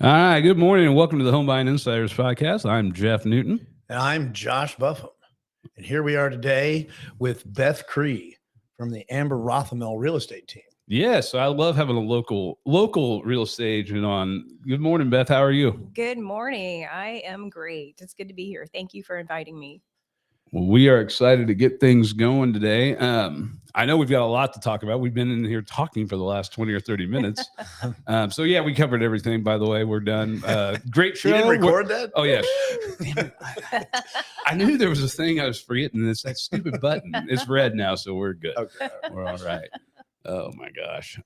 All right. Good morning and welcome to the Home Buying Insiders Podcast. I'm Jeff Newton. And I'm Josh Buffum. And here we are today with Beth Cree from the Rothermel real estate team. Yes, I love having a local real estate agent on. Good morning, Beth. How are you? Good morning. I am great. It's good to be here. Thank you for inviting me. Well, we are excited to get things going today. I know we've got a lot to talk about. We've been in here talking for the last 20 or 30 minutes. So, yeah, we covered everything, by the way. We're done. Great show. You didn't record that? Oh, yes. I knew there was a thing I was forgetting. It's that stupid button. It's red now, so we're good. Okay. We're all right. Oh, my gosh.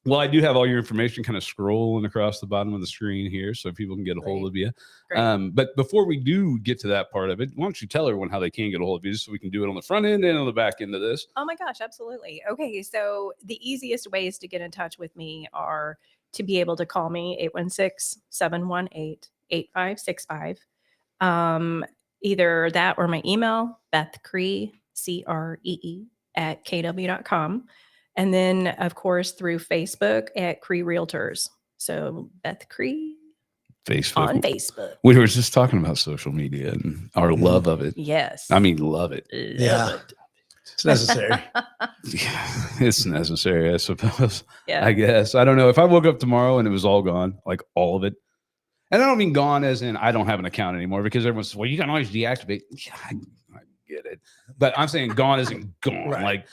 Well, I do have all your information kind of scrolling across the bottom of the screen here so people can get a hold of you. But before we do get to that part of it, why don't you tell everyone how they can get a hold of you so we can do it on the front end and on the back end of this? Oh, my gosh. Absolutely. Okay. So the easiest ways to get in touch with me are to be able to call me 816-718-8565. Either that or my email, Beth Cree, CREE @kw.com. And then, of course, through Facebook at Cree Realtors. So Beth Cree on Facebook. We were just talking about social media and our love of it. Yes. I mean, love it. Yeah. It's necessary. Yeah, it's necessary, I suppose. Yeah. I guess. I don't know. If I woke up tomorrow and it was all gone, like all of it. And I don't mean gone as in I don't have an account anymore because everyone says, well, you can always deactivate. Yeah, I get it. But I'm saying gone isn't gone. Right. Like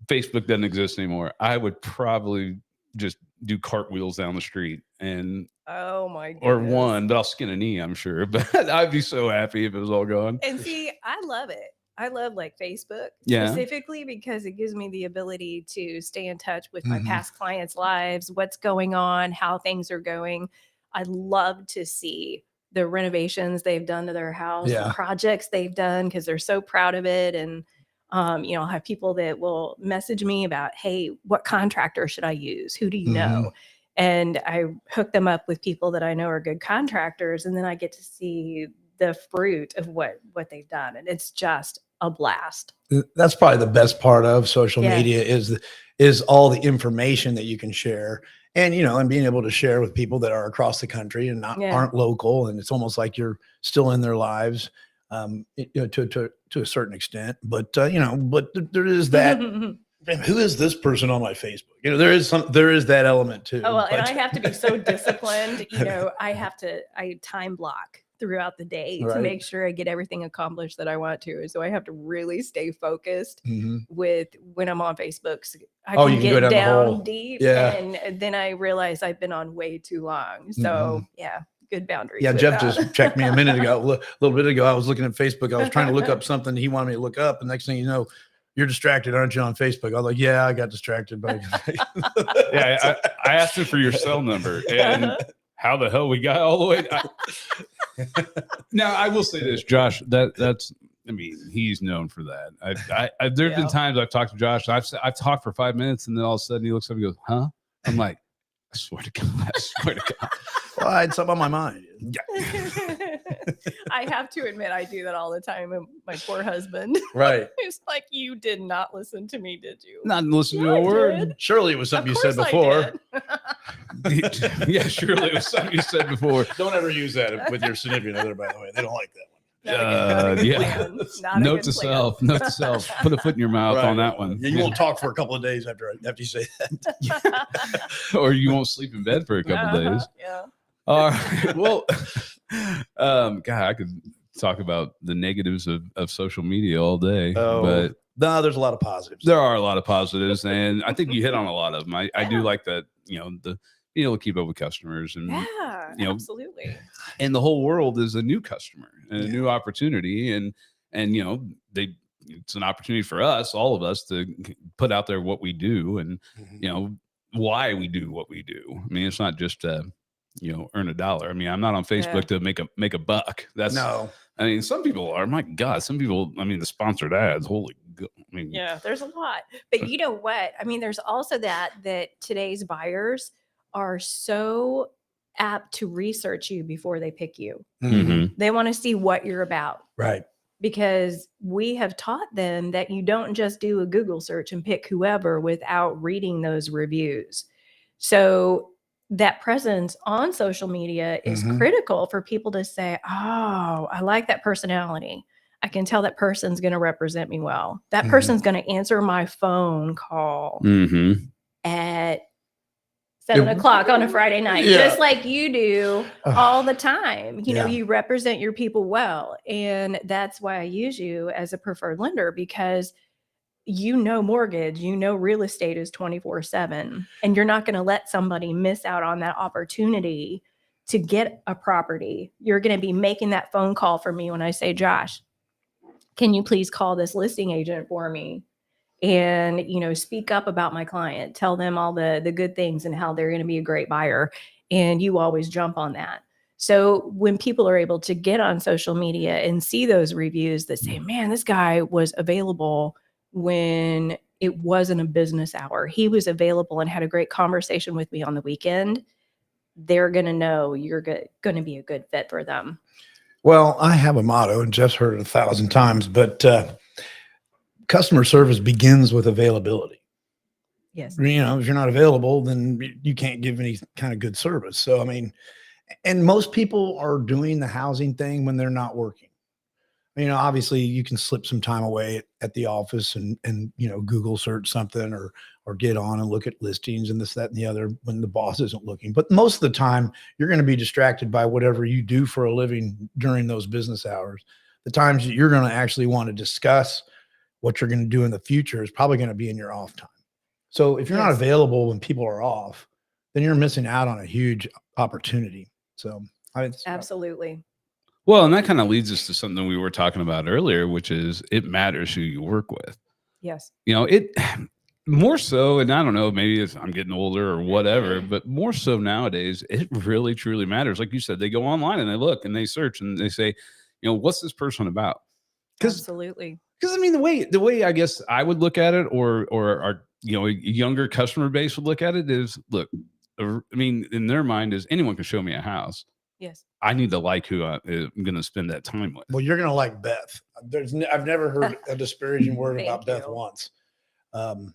Facebook doesn't exist anymore. I would probably just do cartwheels down the street and oh my goodness. or one, but I'll skin a knee, I'm sure. But I'd be so happy if it was all gone. And see, I love it. I love like Facebook specifically because it gives me the ability to stay in touch with my past clients' lives, what's going on, how things are going. I love to see the renovations they've done to their house, the projects they've done because they're so proud of it. And I'll have people that will message me about, hey, what contractor should I use? Who do you know? And I hook them up with people that I know are good contractors. And then I get to see the fruit of what they've done. And it's just a blast. That's probably the best part of social media is all the information that you can share. And, and being able to share with people that are across the country and aren't local. And it's almost like you're still in their lives. To a certain extent, but there is that. Who is this person on my Facebook? There is that element too. Oh, well, and I have to be so disciplined. I time block throughout the day to make sure I get everything accomplished that I want to. So I have to really stay focused with when I'm on Facebook. So I can get down deep, and then I realize I've been on way too long. So good boundaries. Yeah, Jeff just checked me a minute ago. A little bit ago, I was looking at Facebook. I was trying to look up something he wanted me to look up. And next thing you know, you're distracted, aren't you, on Facebook? I was like, yeah, I got distracted by I asked him for your cell number and how the hell we got all the way. Now, I will say this, Josh, that's, I mean, he's known for that. There's been times I've talked to Josh. I've talked for 5 minutes and then all of a sudden he looks up and goes, huh? I'm like, I swear to God. Well, I had something on my mind. I have to admit, I do that all the time. And my poor husband. Right. It's like, you did not listen to me, did you? Not listen to a word. Did. Surely it was something you said before. Yeah, surely it was something you said before. Don't ever use that with your significant other, by the way. They don't like that one. Note to self. Put a foot in your mouth on that one. Yeah, you won't talk for a couple of days after you say that. Or you won't sleep in bed for a couple of days. Yeah. All right. Well, God, I could talk about the negatives of social media all day. But no, there's a lot of positives. There are a lot of positives, and I think you hit on a lot of them. I do like that, being able to keep up with customers and absolutely. And the whole world is a new customer and a new opportunity. And it's an opportunity for us, all of us, to put out there what we do and, why we do what we do. I mean, it's not just, earn $1. I mean, I'm not on Facebook to make a buck. I mean, some people are, my God, some people, I mean, the sponsored ads, holy God. I mean, there's a lot, but you know what? I mean, there's also that today's buyers are so apt to research you before they pick you. They want to see what you're about. Right. Because we have taught them that you don't just do a Google search and pick whoever without reading those reviews. So that presence on social media is critical for people to say, oh, I like that personality. I can tell that person's going to represent me well. That person's going to answer my phone call at 7:00 on a Friday night, just like you do all the time. You know, you represent your people well. And that's why I use you as a preferred lender, because mortgage, real estate is 24/7, and you're not going to let somebody miss out on that opportunity to get a property. You're going to be making that phone call for me when I say, Josh, can you please call this listing agent for me? And, speak up about my client, tell them all the good things and how they're going to be a great buyer. And you always jump on that. So when people are able to get on social media and see those reviews that say, man, this guy was available when it wasn't a business hour, he was available and had a great conversation with me on the weekend, they're going to know you're going to be a good fit for them. Well, I have a motto, and Jeff's heard it 1,000 times, but customer service begins with availability. Yes. If you're not available, then you can't give any kind of good service. So, I mean, and most people are doing the housing thing when they're not working. Obviously you can slip some time away at the office and Google search something or get on and look at listings and this, that, and the other when the boss isn't looking. But most of the time you're going to be distracted by whatever you do for a living during those business hours. The times that you're going to actually want to discuss what you're going to do in the future is probably going to be in your off time. So if you're not available when people are off, then you're missing out on a huge opportunity. So absolutely. Well, and that kind of leads us to something we were talking about earlier, which is it matters who you work with. Yes. It more so, and I don't know, maybe I'm getting older or whatever, but more so nowadays, it really, truly matters. Like you said, they go online and they look and they search and they say, what's this person about? Absolutely. Because I mean, the way I guess I would look at it, or our a younger customer base would look at it is, look, I mean, in their mind is anyone can show me a house. Yes. I need to like who I'm going to spend that time with. Well, you're going to like Beth. I've never heard a disparaging word about Beth once. Beth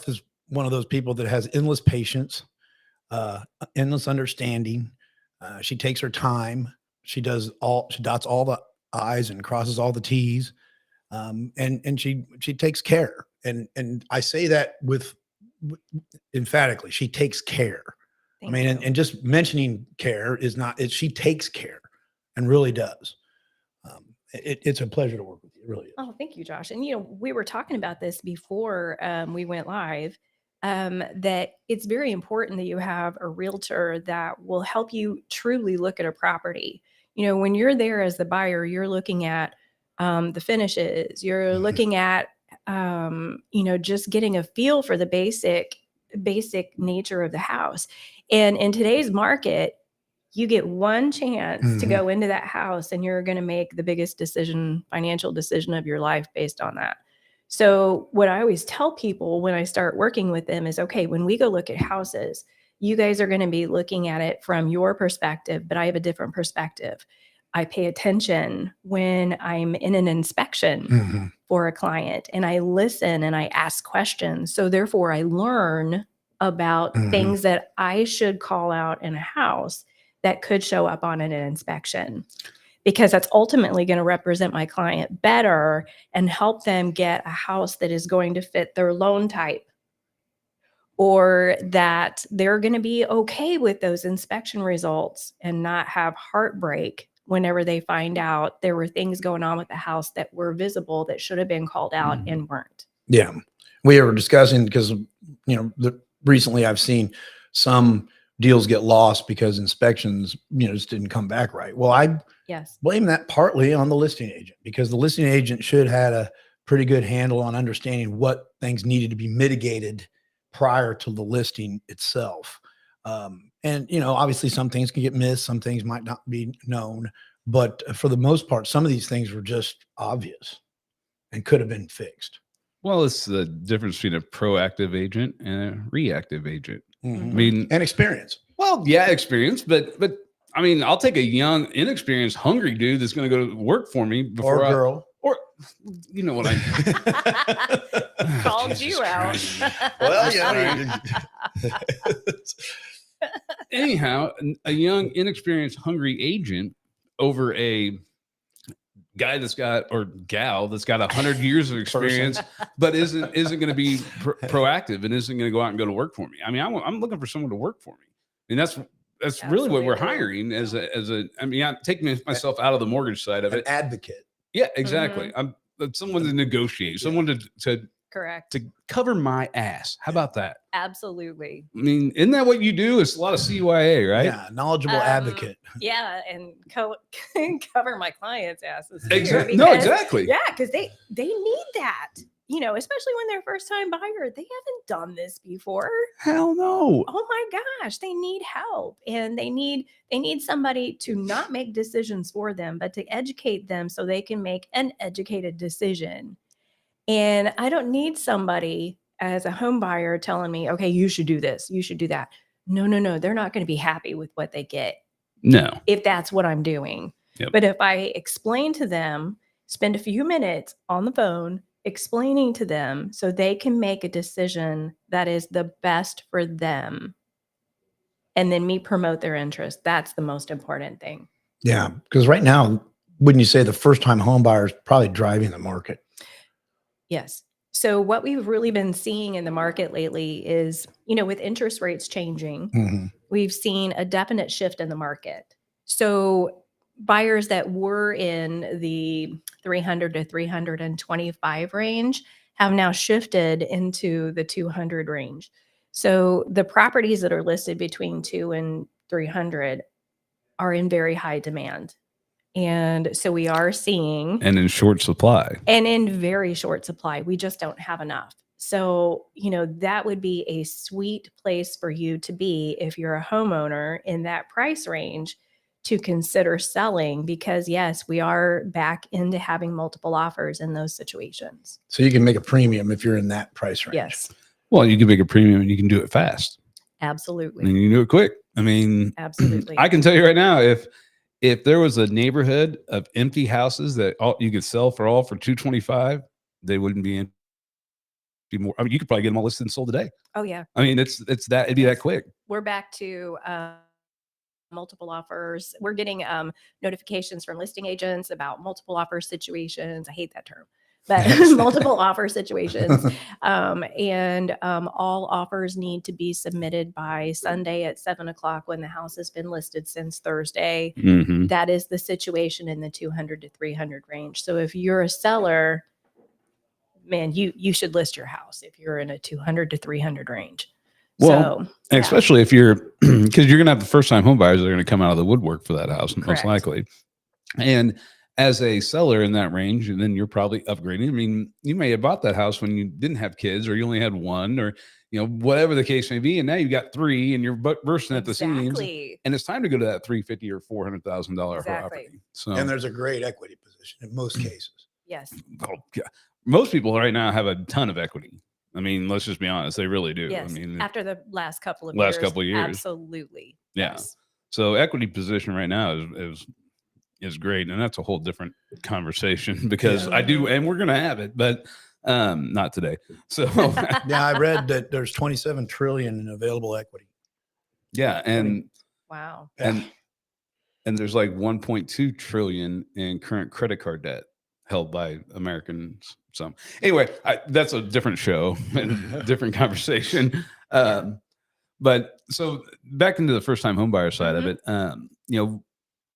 is one of those people that has endless patience, endless understanding. She takes her time. She dots all the I's and crosses all the T's. And she takes care. And I say that with emphatically, she takes care. And just mentioning care is not, she takes care and really does. It's a pleasure to work with you. It really is. Oh, thank you, Josh. And, we were talking about this before we went live, that it's very important that you have a realtor that will help you truly look at a property. When you're there as the buyer, you're looking at the finishes, you're looking at, just getting a feel for the basic nature of the house. And in today's market, you get one chance to go into that house and you're going to make the biggest financial decision of your life based on that. So what I always tell people when I start working with them is, okay, when we go look at houses, you guys are going to be looking at it from your perspective, but I have a different perspective. I pay attention when I'm in an inspection for a client, and I listen and I ask questions. So therefore I learn about things that I should call out in a house that could show up on an inspection, because that's ultimately going to represent my client better and help them get a house that is going to fit their loan type, or that they're going to be okay with those inspection results and not have heartbreak whenever they find out there were things going on with the house that were visible that should have been called out and weren't. Yeah. We were discussing because, recently I've seen some deals get lost because inspections, just didn't come back right. Well, I blame that partly on the listing agent, because the listing agent should have had a pretty good handle on understanding what things needed to be mitigated prior to the listing itself. And, obviously some things can get missed. Some things might not be known, but for the most part, some of these things were just obvious and could have been fixed. Well, it's the difference between a proactive agent and a reactive agent. I mean, and experience. Well, yeah, experience, but I mean, I'll take a young, inexperienced, hungry dude that's going to go to work for me before or girl. Or you know what I called Jesus you out. Christ. Well, yeah. Anyhow, a young, inexperienced, hungry agent over a guy that's got, or gal that's got 100 years of experience, but isn't going to be proactive and isn't going to go out and go to work for me. I mean, I'm looking for someone to work for me. I mean, that's really what we're hiring as a. I mean, I'm taking myself out of the mortgage side of it. Advocate. Yeah, exactly. I'm someone to negotiate, someone to correct, to cover my ass. How about that? Absolutely. I mean, isn't that what you do? It's a lot of CYA, right? Yeah, knowledgeable advocate. Yeah, and cover my clients' asses. Exactly. No, exactly. Yeah, because they need that. You know, especially when they're first time buyer, they haven't done this before. Hell no. Oh my gosh, they need help, and they need somebody to not make decisions for them, but to educate them so they can make an educated decision. And I don't need somebody as a home buyer telling me, okay, you should do this, you should do that. No, they're not going to be happy with what they get. No, if that's what I'm doing. Yep. But if I explain to them, spend a few minutes on the phone explaining to them so they can make a decision that is the best for them, and then me promote their interest, that's the most important thing. Yeah, because right now, wouldn't you say the first-time home buyer is probably driving the market? Yes. So what we've really been seeing in the market lately is, you know, with interest rates changing, we've seen a definite shift in the market. So buyers that were in the 300 to 325 range have now shifted into the 200 range. So the properties that are listed between 2 and 300 are in very high demand. And so we are seeing, and in short supply, and in very short supply, we just don't have enough. So, you know, that would be a sweet place for you to be if you're a homeowner in that price range to consider selling, because yes, we are back into having multiple offers in those situations. So you can make a premium if you're in that price range. Yes. Well, you can make a premium and you can do it fast. Absolutely. And you can do it quick. I mean, absolutely. I can tell you right now, if there was a neighborhood of empty houses that you could sell for 225, they wouldn't be more. I mean, you could probably get them all listed and sold today. Oh yeah. I mean, it's that it'd be that quick. We're back to multiple offers. We're getting notifications from listing agents about multiple offer situations. I hate that term, but multiple offer situations. And all offers need to be submitted by Sunday at 7:00 when the house has been listed since Thursday. Mm-hmm. That is the situation in the 200 to 300 range. So if you're a seller, man, you should list your house if you're in a 200 to 300 range. Well, so, especially if you're, because you're going to have the first time home buyers that are going to come out of the woodwork for that house, correct, most likely. And as a seller in that range, and then you're probably upgrading. I mean, you may have bought that house when you didn't have kids, or you only had one, or whatever the case may be, and now you got three, and you're bursting at the seams, and it's time to go to that $350,000 or $400,000 property. So, and there's a great equity position in most cases. Yes. Oh, yeah. Most people right now have a ton of equity. I mean, let's just be honest; they really do. Yes. I mean, after the last couple of years, absolutely. Yeah. Yes. So equity position right now is great, and that's a whole different conversation because I do, and we're going to have it, but not today. So yeah, I read that there's 27 trillion in available equity. Yeah, and wow, and there's like 1.2 trillion in current credit card debt held by Americans. So anyway, that's a different show and different conversation. But so back into the first time home buyer side of it,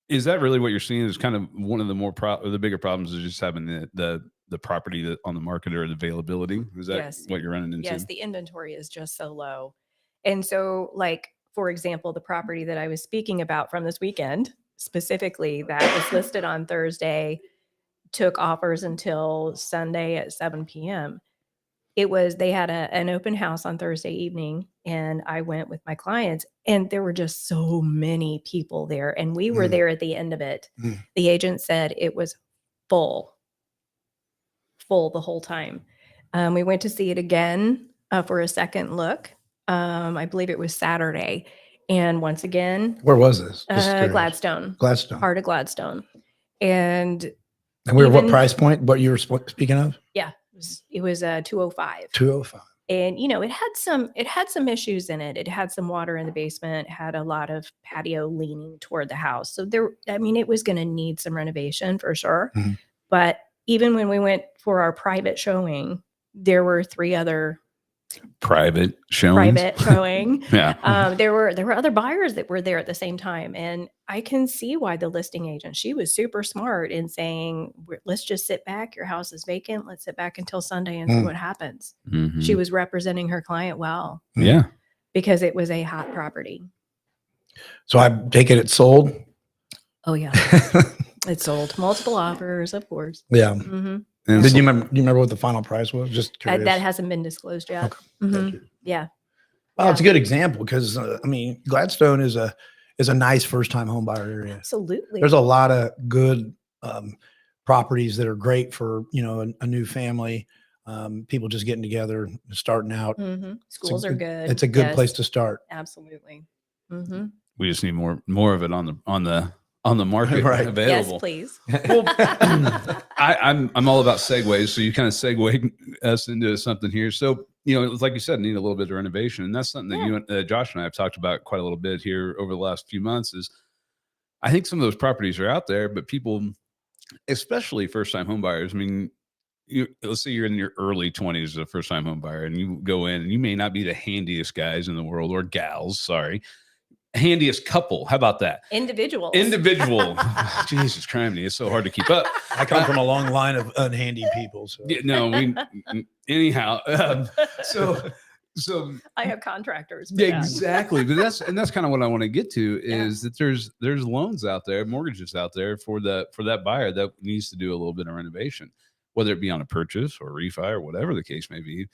is that really what you're seeing is kind of one of the more the bigger problems is just having the property that on the market or the availability? Is that what you're running into? Yes, the inventory is just so low. And so like, for example, the property that I was speaking about from this weekend, specifically that was listed on Thursday, took offers until Sunday at 7 p.m. They had an open house on Thursday evening, and I went with my clients, and there were just so many people there, and we were there at the end of it. The agent said it was full the whole time. We went to see it again for a second look. I believe it was Saturday. And once again, where was this? Gladstone, Gladstone, part of Gladstone. And And we were what price point? What you were speaking of? Yeah, it was 205. 205. And it had some issues in it. It had some water in the basement, had a lot of patio leaning toward the house. So it was going to need some renovation for sure. Mm-hmm. But even when we went for our private showing, there were 3 other private showing. Yeah. There were other buyers that were there at the same time. And I can see why the listing agent, she was super smart in saying, let's just sit back. Your house is vacant. Let's sit back until Sunday and see what happens. Mm-hmm. She was representing her client well. Yeah. Because it was a hot property. So I take it it's sold? Oh, yeah. It's sold. Multiple offers, of course. Yeah. Mm-hmm. Did you remember what the final price was? Just curious. That hasn't been disclosed yet. Okay. Mm-hmm. Yeah. Well, it's a good example because Gladstone is a nice first time home buyer area. Absolutely. There's a lot of good properties that are great for a new family. People just getting together, starting out. Mm-hmm. Schools are good. It's a good place to start. Absolutely. Mm-hmm. We just need more of it on the market available. Yes, please. Well, I'm all about segues, so you kind of segue us into something here. So it's like you said, need a little bit of renovation, and that's something that you, Josh, and I have talked about quite a little bit here over the last few months. Is I think some of those properties are out there, but people, especially first-time home buyers, let's say you're in your early 20s as a first-time home buyer, and you go in, and you may not be the handiest guys in the world or gals. Sorry. Handiest couple. How about that? Individual. Jesus Christ, it's so hard to keep up. I come from a long line of unhandy people. So. Anyhow. So I have contractors. Exactly. But that's kind of what I want to get to is that there's loans out there, mortgages out there for that buyer that needs to do a little bit of renovation, whether it be on a purchase or refi or whatever the case may be,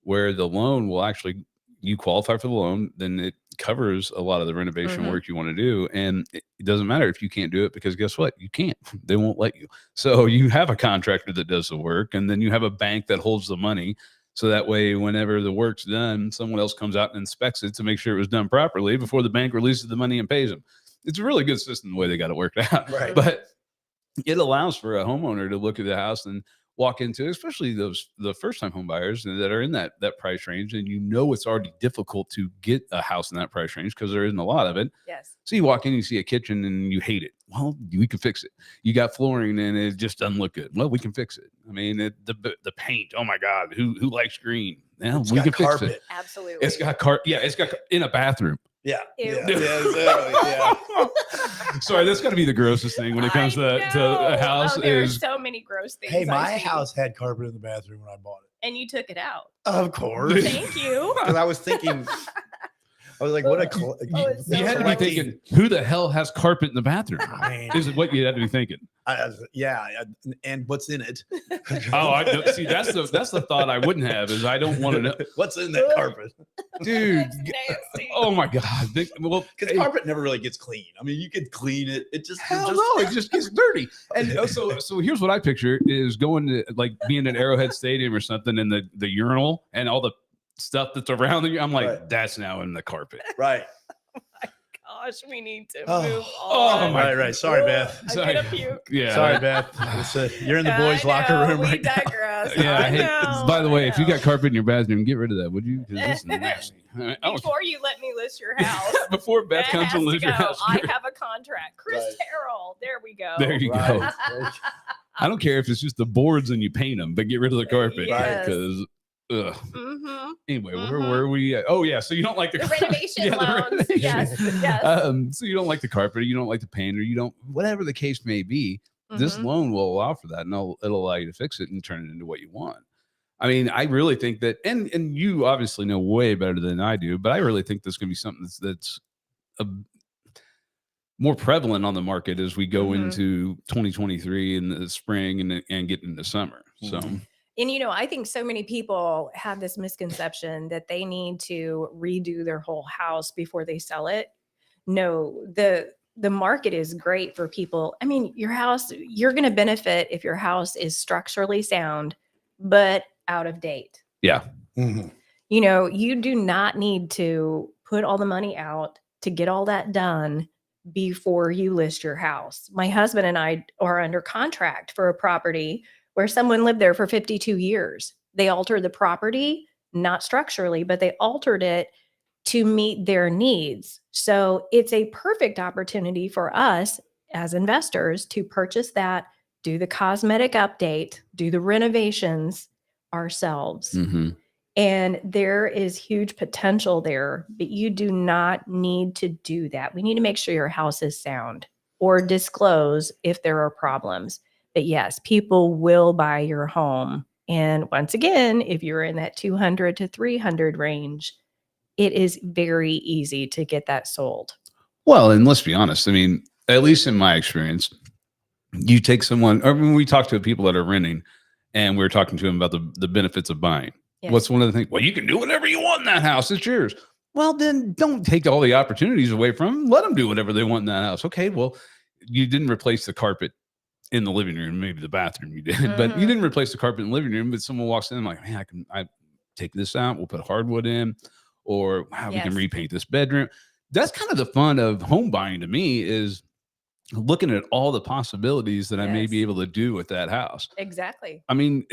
where the loan will actually, you qualify for the loan, then it covers a lot of the renovation work you want to do. And it doesn't matter if you can't do it, because guess what? You can't. They won't let you. So you have a contractor that does the work, and then you have a bank that holds the money. So that way, whenever the work's done, someone else comes out and inspects it to make sure it was done properly before the bank releases the money and pays them. It's a really good system the way they got it worked out. Right. But it allows for a homeowner to look at the house and walk into, especially the first-time home buyers that are in that price range, and it's already difficult to get a house in that price range because there isn't a lot of it. Yes. So you walk in, you see a kitchen, and you hate it. Well, we can fix it. You got flooring, and it just doesn't look good. Well, we can fix it. The paint. Oh my God, who likes green? Yeah, we can fix it. Absolutely. It's got carpet. Yeah, it's got in a bathroom. Yeah. Ew. Yeah. Sorry, that's got to be the grossest thing when it comes to a house. There are so many gross things. Hey, my house had carpet in the bathroom when I bought it. And you took it out. Of course. Thank you. Because I was thinking, I was like, what a... you had to be thinking, who the hell has carpet in the bathroom? Is what you had to be thinking. And what's in it? I don't see. That's the thought I wouldn't have. Is I don't want to know what's in that carpet, dude. Oh my God! Because carpet never really gets clean. You could clean it. It just it just gets dirty. And so here's what I picture is going to being at Arrowhead Stadium or something, and the urinal and all the stuff that's around you. I'm like, that's now in the carpet, right? Gosh, we need to move on. Oh my! Right. Sorry, Beth. I'm gonna puke. Yeah. Sorry, Beth. You're in the boys' locker room right now. Yeah. By the way, if you got carpet in your bathroom, get rid of that, would you? Because this is nasty. Before you let me list your house. Before Beth comes and lists your house. I have a contract. Chris Terrell. There we go. There you go. I don't care if it's just the boards and you paint them, but get rid of the carpet because. Ugh. Mm-hmm. Anyway, where were we at? Oh yeah, so you don't like the renovation loans. Yes. So you don't like the carpet, or you don't like the paint, or you don't, whatever the case may be. This loan will allow for that, and it'll allow you to fix it and turn it into what you want. I really think that, and you obviously know way better than I do, but I really think there's going to be something that's more prevalent on the market as we go into 2023 in the spring and get into summer. So. And, I think so many people have this misconception that they need to redo their whole house before they sell it. No, the market is great for people. Your house, you're going to benefit if your house is structurally sound, but out of date. Yeah. Mm-hmm. You do not need to put all the money out to get all that done before you list your house. My husband and I are under contract for a property where someone lived there for 52 years. They altered the property, not structurally, but they altered it to meet their needs. So it's a perfect opportunity for us as investors to purchase that, do the cosmetic update, do the renovations ourselves. Mm-hmm. And there is huge potential there, but you do not need to do that. We need to make sure your house is sound or disclose if there are problems. But yes, people will buy your home. And once again, if you're in that 200 to 300 range, it is very easy to get that sold. Well, and let's be honest. I mean, at least in my experience, you take someone, or when we talk to people that are renting and we're talking to them about the benefits of buying. Yes. What's one of the things? Well, you can do whatever you want in that house. It's yours. Well, then don't take all the opportunities away from them. Let them do whatever they want in that house. Okay, well, you didn't replace the carpet in the living room, maybe the bathroom you did, but you didn't replace the carpet in the living room. But someone walks in, I'm like, man, I take this out. We'll put hardwood in, or wow, we can repaint this bedroom. That's kind of the fun of home buying to me, is looking at all the possibilities that I may be able to do with that house. Exactly. I mean,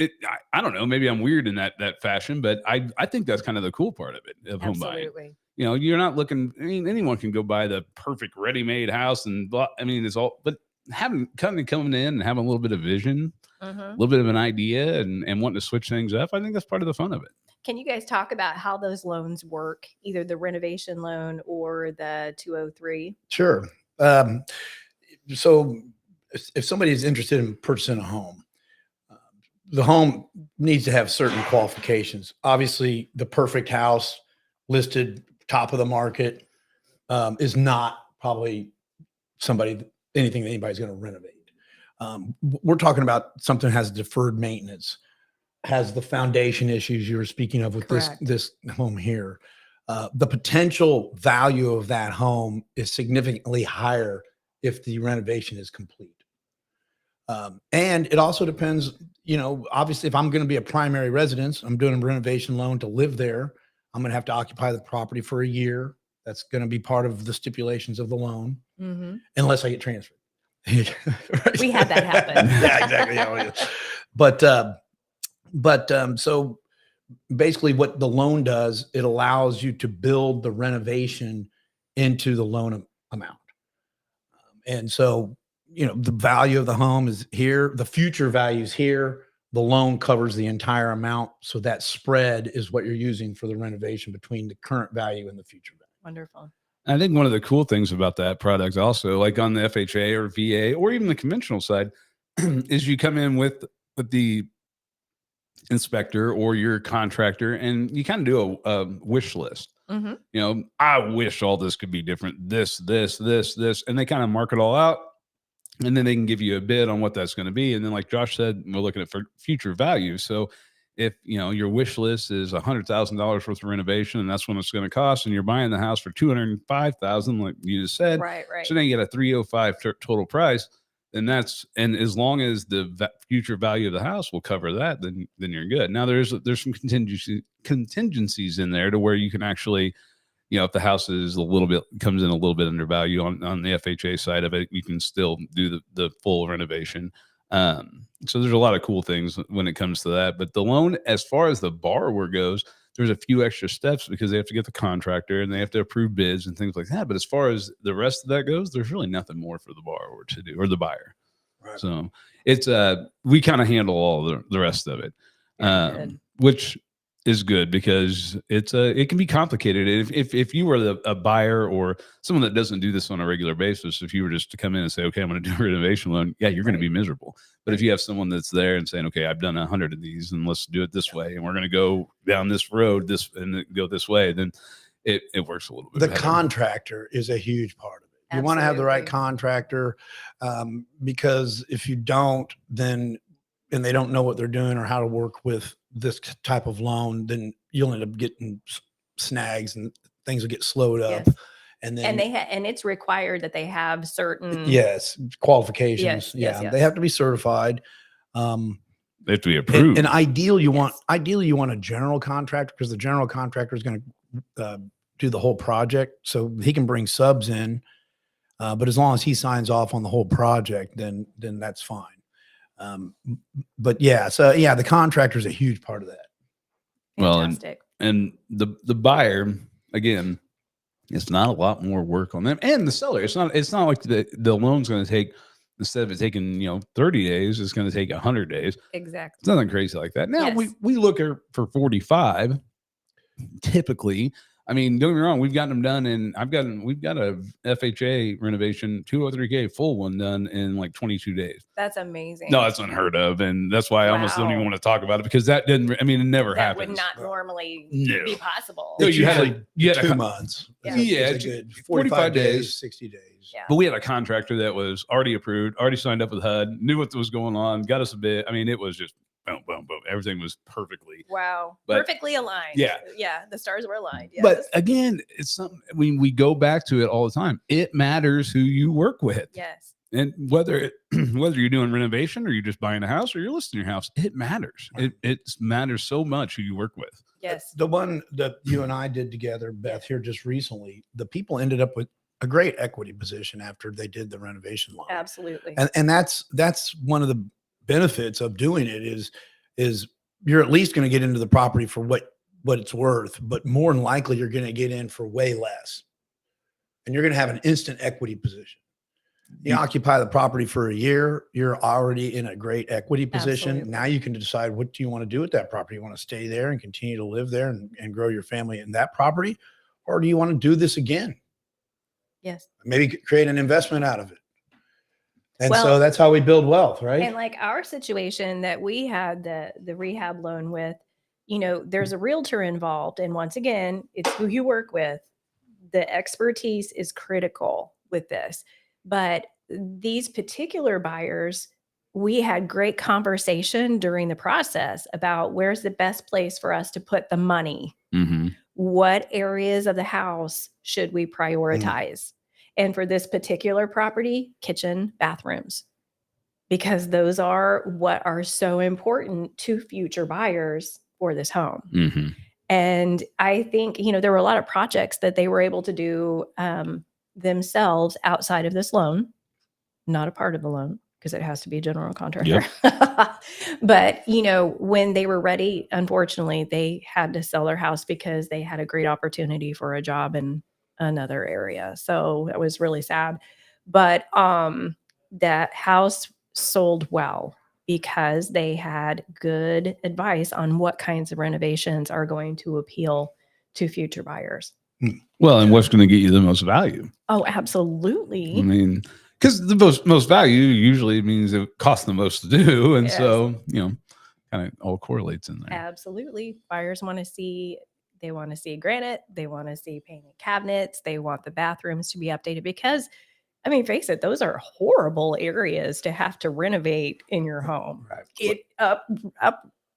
I don't know, maybe I'm weird in that fashion, but I think that's kind of the cool part of it, of home buying. You know, you're not looking, I mean, anyone can go buy the perfect ready-made house and blah, I mean, it's all, but coming in and having a little bit of vision, a little bit of an idea and wanting to switch things up, I think that's part of the fun of it. Can you guys talk about how those loans work, either the renovation loan or the 203? Sure. So if somebody is interested in purchasing a home, the home needs to have certain qualifications. Obviously, the perfect house listed top of the market is not probably anything that anybody's going to renovate. We're talking about something that has deferred maintenance, has the foundation issues you were speaking of with this home here. The potential value of that home is significantly higher if the renovation is complete. And it also depends, you know, obviously if I'm going to be a primary residence, I'm doing a renovation loan to live there. I'm going to have to occupy the property for a year. That's going to be part of the stipulations of the loan, unless I get transferred. Right? We had that happen. Yeah, exactly. Yeah. But so basically what the loan does, it allows you to build the renovation into the loan amount. And so, you know, the value of the home is here. The future value is here. The loan covers the entire amount. So that spread is what you're using for the renovation between the current value and the future value. Wonderful. I think one of the cool things about that product also, like on the FHA or VA or even the conventional side, is you come in with the inspector or your contractor and you kind of do a wish list. You know, I wish all this could be different. This, and they kind of mark it all out. And then they can give you a bid on what that's going to be. And then, like Josh said, we're looking at for future value. So if, you know, your wish list is $100,000 worth of renovation and that's what it's going to cost, and you're buying the house for $205,000, like you just said, right. So then you get a $305 total price. And and as long as the future value of the house will cover that, then you're good. Now there's some contingencies in there to where you can actually, you know, if the house is comes in a little bit under value on the FHA side of it, you can still do the full renovation. So there's a lot of cool things when it comes to that. But the loan, as far as the borrower goes, there's a few extra steps because they have to get the contractor and they have to approve bids and things like that. But as far as the rest of that goes, there's really nothing more for the borrower to do, or the buyer. Right. So it's we kind of handle all the rest of it, which is good because it can be complicated. If you were a buyer or someone that doesn't do this on a regular basis, if you were just to come in and say, okay, I'm going to do a renovation loan, yeah, you're going to be miserable. But if you have someone that's there and saying, okay, I've done 100 of these and let's do it this way, and we're going to go down this road and go this way, then it works a little bit The better. Contractor is a huge part of it. You want to have the right contractor, because if you don't, and they don't know what they're doing or how to work with this type of loan, then you'll end up getting snags and things will get slowed up. Yes. And then and it's required that they have certain qualifications. Yes. They have to be certified. They have to be approved. And ideally you want a general contractor, because the general contractor is going to do the whole project, so he can bring subs in. But as long as he signs off on the whole project, then that's fine. But yeah, so yeah, the contractor is a huge part of that. Fantastic. Well, and the buyer, again, it's not a lot more work on them and the seller. It's not like the loan's going to take, instead of it taking 30 days, it's going to take 100 days. Exactly. It's nothing crazy like that. Now we look at for 45 typically. I mean, don't get me wrong, we've gotten them done, and we've got a FHA renovation 203K full one done in like 22 days. That's amazing. No, that's unheard of, and that's why I almost don't even want to talk about it, because that didn't. I mean, it never happens. That would not normally be possible. No, you had 2 months. Yeah, it's a good 45 days, 60 days. Yeah. But we had a contractor that was already approved, already signed up with HUD, knew what was going on, got us a bid. I mean, it was just boom, boom, boom. Everything was perfectly. Wow. Perfectly aligned. Yeah. Yeah. The stars were aligned. Yes. But again, it's something, we go back to it all the time. It matters who you work with. Yes. And whether you're doing renovation or you're just buying a house or you're listing your house, it matters. It matters so much who you work with. Yes. The one that you and I did together, Beth, here just recently, the people ended up with a great equity position after they did the renovation loan. Absolutely. And that's one of the benefits of doing it is you're at least going to get into the property for what it's worth, but more than likely you're going to get in for way less. And you're going to have an instant equity position. You occupy the property for a year, you're already in a great equity position. Absolutely. Now you can decide, what do you want to do with that property? You want to stay there and continue to live there and grow your family in that property? Or do you want to do this again? Yes. Maybe create an investment out of it. And so that's how we build wealth, right? And like our situation that we had the rehab loan with, there's a realtor involved. And once again, it's who you work with. The expertise is critical with this. But these particular buyers, we had great conversation during the process about where's the best place for us to put the money. Mm-hmm. What areas of the house should we prioritize? And for this particular property, kitchen, bathrooms, because those are what are so important to future buyers for this home. Mm-hmm. And I think, there were a lot of projects that they were able to do themselves outside of this loan, not a part of the loan, because it has to be a general contractor. Yep. But, when they were ready, unfortunately, they had to sell their house because they had a great opportunity for a job in another area. So it was really sad. But that house sold well because they had good advice on what kinds of renovations are going to appeal to future buyers. Well, and what's going to get you the most value? Oh, absolutely. I mean, because the most value usually means it costs the most to do. And so, kind of all correlates in there. Absolutely. Buyers want to see, granite. They want to see painted cabinets. They want the bathrooms to be updated because, I mean, face it, those are horrible areas to have to renovate in your home. Right. It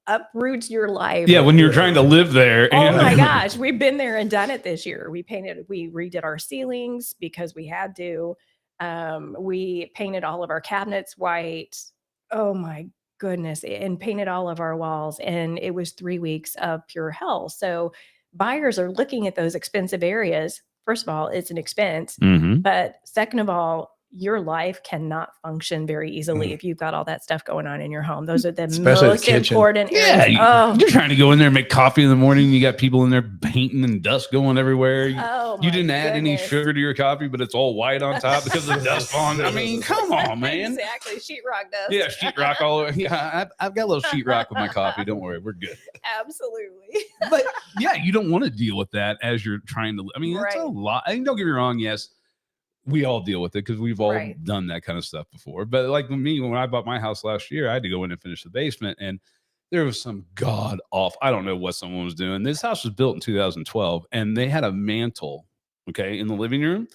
uproots your life. Yeah, when you're trying to live there. Oh my gosh, we've been there and done it this year. We redid our ceilings because we had to. We painted all of our cabinets white. Oh my goodness. And painted all of our walls. And it was 3 weeks of pure hell. So buyers are looking at those expensive areas. First of all, it's an expense. Mm-hmm. But second of all, your life cannot function very easily if you've got all that stuff going on in your home. Those are the most important areas. Yeah, you're trying to go in there and make coffee in the morning. You got people in there painting and dust going everywhere. You didn't add any sugar to your coffee, but it's all white on top because of the dust on. I mean, come on, man. Exactly. Sheetrock dust. Yeah, sheetrock all over. Yeah, I've got a little sheetrock with my coffee. Don't worry, we're good. Absolutely. But yeah, you don't want to deal with that as you're trying to. I mean, it's a lot. I mean, don't get me wrong. Yes. We all deal with it because we've all done that kind of stuff before. But like me, when I bought my house last year, I had to go in and finish the basement. And there was some god awful. I don't know what someone was doing. This house was built in 2012 and they had a mantle, in the living room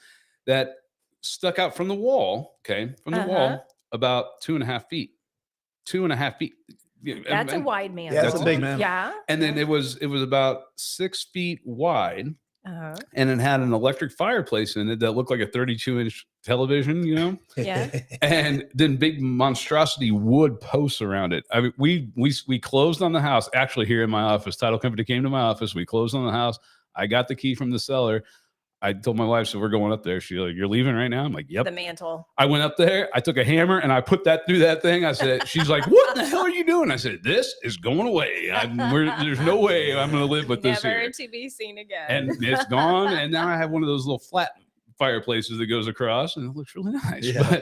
that stuck out from the wall, from the wall about 2.5 feet. 2.5 feet. That's a wide mantle. Yeah, that's a big mantle. Yeah. And then it was about 6 feet wide. And it had an electric fireplace in it that looked like a 32-inch television, Yeah. And then big monstrosity wood posts around it. I mean, we closed on the house. Actually, here in my office, title company came to my office. We closed on the house. I got the key from the seller. I told my wife, so we're going up there. She's like, you're leaving right now? I'm like, yep. The mantle. I went up there. I took a hammer and I put that through that thing. I said, she's like, what the hell are you doing? I said, this is going away. There's no way I'm going to live with this Never here. to be seen again. And it's gone. And now I have one of those little flat fireplaces that goes across, and it looks really nice. Yeah.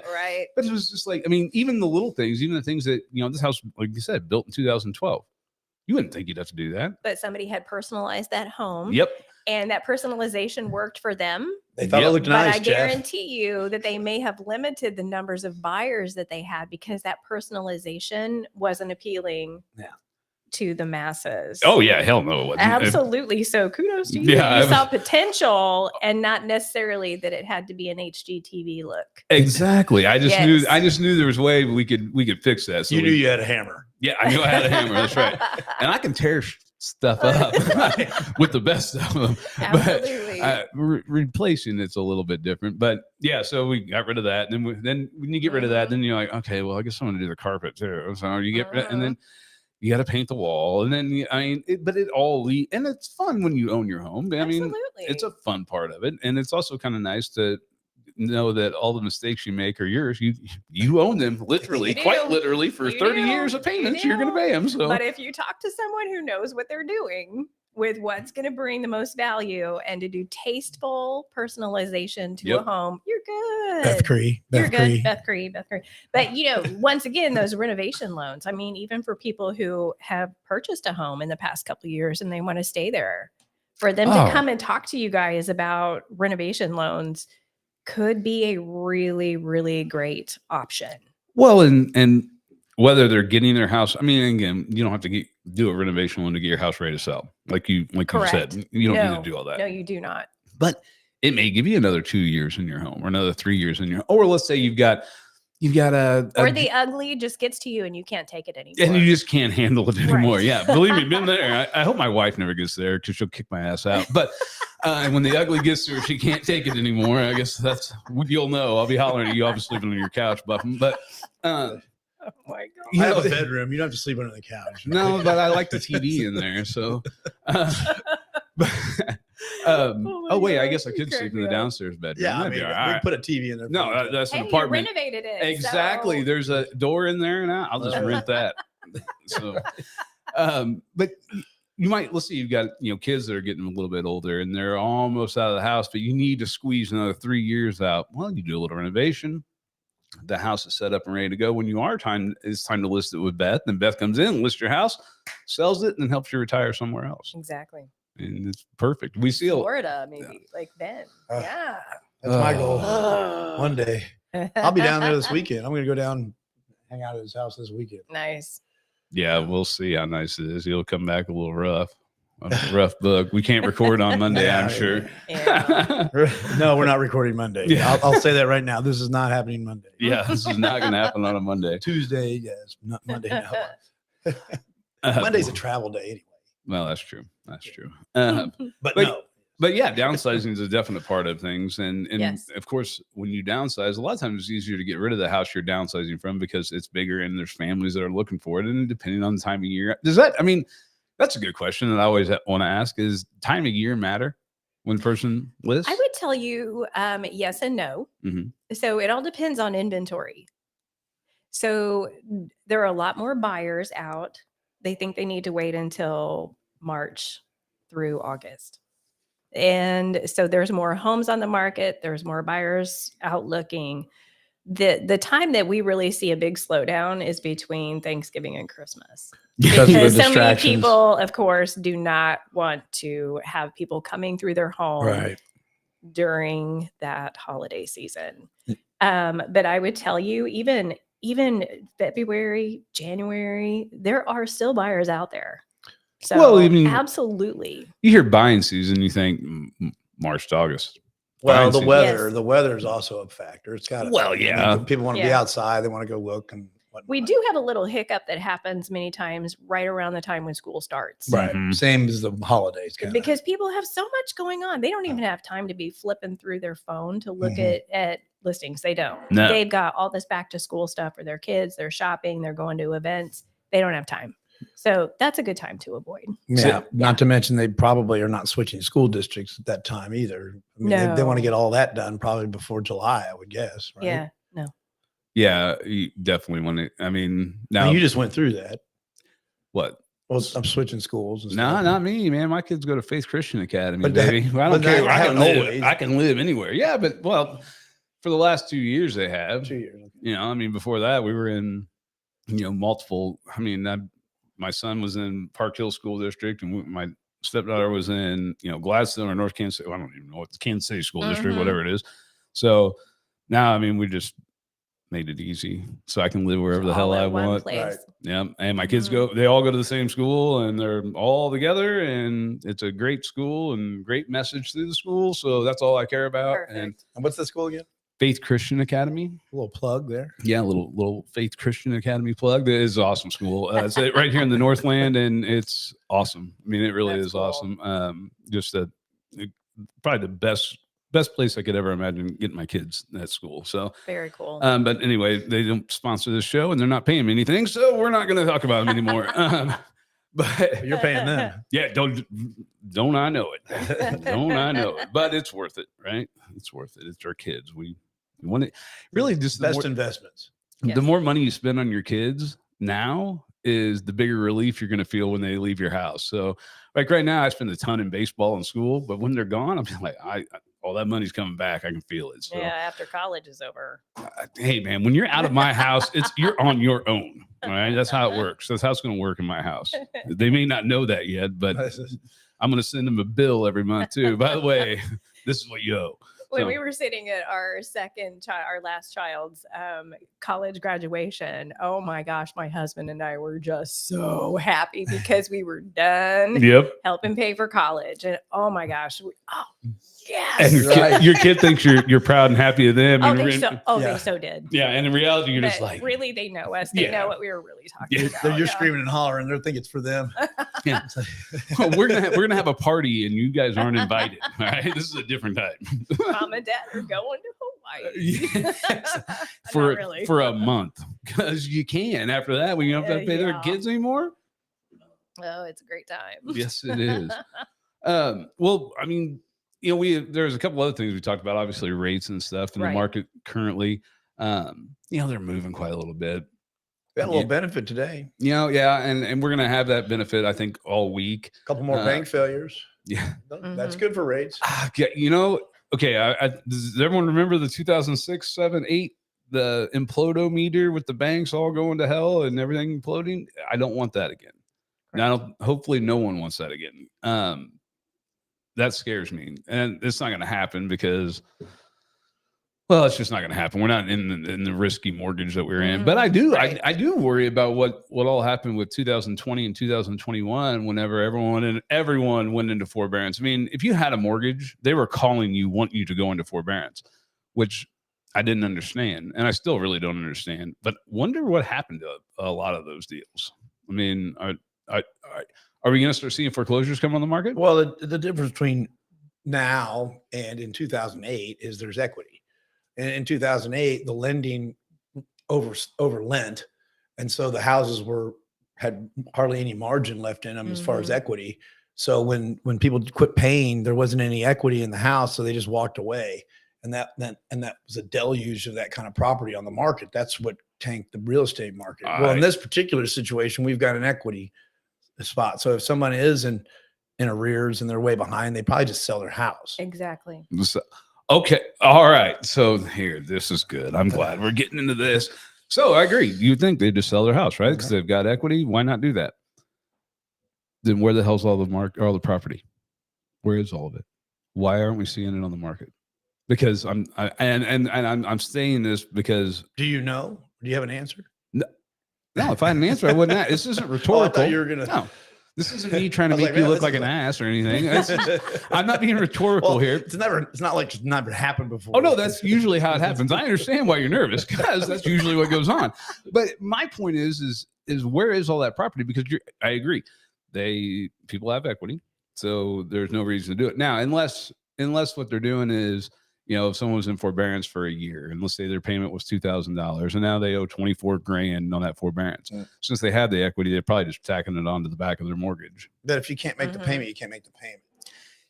But it was just like, I mean, even the little things, even the things that, this house, like you said, built in 2012. You wouldn't think you'd have to do that. But somebody had personalized that home. Yep. And that personalization worked for them. They thought it looked nice. But I guarantee you that they may have limited the numbers of buyers that they had because that personalization wasn't appealing to the masses. Oh, yeah. Hell no. It wasn't. Absolutely. So kudos to you. Yeah, you saw potential and not necessarily that it had to be an HGTV look. Exactly. I just knew there was a way we could fix that. So you knew you had a hammer. Yeah, I knew I had a hammer. That's right. And I can tear stuff up with the best of them. Absolutely. But replacing it's a little bit different. But yeah, so we got rid of that. And then when you get rid of that, then you're like, okay, well, I guess I'm going to do the carpet too. So you get rid, and then you got to paint the wall. And then, but it all and it's fun when you own your home. I mean, it's a fun part of it. And it's also kind of nice to know that all the mistakes you make are yours. You own them literally, quite literally, for 30 years of payments. You're going to pay them. So, but if you talk to someone who knows what they're doing with what's going to bring the most value and to do tasteful personalization to a home, you're good. Beth Cree. Beth Cree. But once again, those renovation loans. I mean, even for people who have purchased a home in the past couple of years and they want to stay there, for them to come and talk to you guys about renovation loans could be a really, really great option. Well, and whether they're getting their house, I mean, again, you don't have to do a renovation loan to get your house ready to sell. Like you said, you don't need to do all that. No, you do not. But it may give you another 2 years in your home or another 3 years in your home. Or let's say you've got or the ugly just gets to you and you can't take it anymore. And you just can't handle it anymore. Right. Yeah. Believe me, been there. I hope my wife never gets there because she'll kick my ass out. But when the ugly gets to her, she can't take it anymore. I guess you'll know. I'll be hollering at you. I'll be sleeping on your couch, Buffin. But oh my God. I have a bedroom. You don't have to sleep under the couch. No, but I like the TV in there. So wait, I guess I could sleep in the downstairs bedroom. Yeah, we can put a TV in there. No, that's an apartment. You renovated it. Exactly. So. There's a door in there, and I'll just rent that. So, but you might, let's say you've got kids that are getting a little bit older, and they're almost out of the house, but you need to squeeze another 3 years out. Well, you do a little renovation. The house is set up and ready to go. When it's time to list it with Beth, and Beth comes in, lists your house, sells it, and helps you retire somewhere else. Exactly. And it's perfect. We see Florida, maybe like Ben. Yeah. That's my goal. One day. I'll be down there this weekend. I'm going to go down, hang out at his house this weekend. Nice. Yeah, we'll see how nice it is. He'll come back a little rough. A rough book. We can't record on Monday, I'm sure. Yeah. No, we're not recording Monday. Yeah. I'll say that right now. This is not happening Monday. Yeah, this is not going to happen on a Monday. Tuesday, yes. Not Monday, no. Monday's a travel day anyway. Well, that's true. That's true. But yeah, downsizing is a definite part of things. And yes. Of course, when you downsize, a lot of times it's easier to get rid of the house you're downsizing from because it's bigger and there's families that are looking for it. And depending on the time of year, that's a good question that I always want to ask. Is time of year matter when a person lists? I would tell you yes and no. Mm-hmm. So it all depends on inventory. So there are a lot more buyers out. They think they need to wait until March through August. And so there's more homes on the market. There's more buyers out looking. The time that we really see a big slowdown is between Thanksgiving and Christmas. Because so many people, of course, do not want to have people coming through their home during that holiday season. But I would tell you, even February, January, there are still buyers out there. So absolutely. You hear buying season, you think March to August. Well, the weather is also a factor. It's got people want to be outside. They want to go look and whatnot. We do have a little hiccup that happens many times right around the time when school starts. Right. Mm-hmm. Same as the holidays. Because people have so much going on. They don't even have time to be flipping through their phone to look at listings. They don't. No. They've got all this back to school stuff for their kids. They're shopping. They're going to events. They don't have time. So that's a good time to avoid. Yeah. Not to mention they probably are not switching school districts at that time either. I mean, they want to get all that done probably before July, I would guess. Right? Yeah. No. Yeah, you definitely want to. I mean, now you just went through that. What? Well, I'm switching schools. No, not me, man. My kids go to Faith Christian Academy, But baby. I don't care. always. I can live anywhere. Yeah, but well, for the last 2 years they have. 2 years. You know, I mean, before that we were in, multiple. I mean, my son was in Park Hill School District, and my stepdaughter was in, Gladstone or North Kansas City. I don't even know what the Kansas City School District, whatever it is. So now, I mean, we just made it easy so I can live wherever the hell I want. Right. Yeah. And my kids they all go to the same school, and they're all together, and it's a great school and great message through the school. So that's all I care about. Perfect. And what's the school again? Faith Christian Academy. A little plug there. Yeah. Little Faith Christian Academy plug. That is an awesome school. It's right here in the Northland, and it's awesome. I mean, it really is cool. Awesome. Just probably the best place I could ever imagine getting my kids at school. So very cool. But anyway, they don't sponsor this show, and they're not paying me anything, so we're not going to talk about them anymore. But you're paying them. Yeah, don't I know it? Don't I know it? But it's worth it, right? It's worth it. It's our kids. We want it. Really, just best investments. The more money you spend on your kids now is the bigger relief you're going to feel when they leave your house. So, like right now, I spend a ton in baseball and school, but when they're gone, I'm like, all that money's coming back. I can feel it. So, yeah, after college is over. Hey, man, when you're out of my house, you're on your own. All right, that's how it works. That's how it's going to work in my house. They may not know that yet, but I'm going to send them a bill every month too. By the way, this is what you owe. When we were sitting at our last child's college graduation, oh my gosh, my husband and I were just so happy because we were done helping pay for college. And oh my gosh, yes. And your kid thinks you're proud and happy of them. They so did. Yeah, and in reality, you're just like, really, they know us. They know what we were really talking about. You're screaming and hollering. They think it's for them. Yeah. Well, we're gonna have a party, and you guys aren't invited. All right, this is a different time. Mom and Dad are going to Hawaii. For a month, because you can. After that, we don't have to pay their kids anymore. Oh, it's a great time. Yes, it is. Well, I mean, there's a couple other things we talked about. Obviously, rates and stuff in the market currently. They're moving quite a little bit. We had a little benefit today. And we're gonna have that benefit, I think, all week. A couple more bank failures. Yeah, that's good for rates. Okay. Does everyone remember the 2006, 7, 8, the implodometer with the banks all going to hell and everything imploding? I don't want that again. Now, hopefully, no one wants that again. That scares me, and it's not going to happen because, well, it's just not going to happen. We're not in the risky mortgage that we're in, but I do worry about what all happened with 2020 and 2021 whenever everyone went into forbearance. I mean, if you had a mortgage, they were calling you, want you to go into forbearance, which I didn't understand, and I still really don't understand. But wonder what happened to a lot of those deals. I mean, are we going to start seeing foreclosures come on the market? Well, the difference between now and in 2008 is there's equity. And in 2008, the lending over lent, and so the houses had hardly any margin left in them as far as equity. So when people quit paying, there wasn't any equity in the house, so they just walked away. And that was a deluge of that kind of property on the market. That's what tanked the real estate market. Well, in this particular situation, we've got an equity spot. So if someone is in arrears and they're way behind, they probably just sell their house. Exactly. Okay. All right. So this is good. I'm glad we're getting into this. So I agree. You'd think they just sell their house, right? Because they've got equity. Why not do that? Then where the hell's all the property? Where is all of it? Why aren't we seeing it on the market? Because I'm saying this because. Do you know? Do you have an answer? No, if I had an answer, I wouldn't. This isn't rhetorical. I thought you were gonna. No, this isn't me trying to make you look like an ass or anything. I'm not being rhetorical here. It's not like it's never happened before. Oh no, that's usually how it happens. I understand why you're nervous because that's usually what goes on. But my point is where is all that property? Because I agree, people have equity, so there's no reason to do it now, unless what they're doing is if someone was in forbearance for a year and let's say their payment was $2,000 and now they owe 24 grand on that forbearance, since they have the equity, they're probably just tacking it onto the back of their mortgage. But if you can't make the payment, you can't make the payment.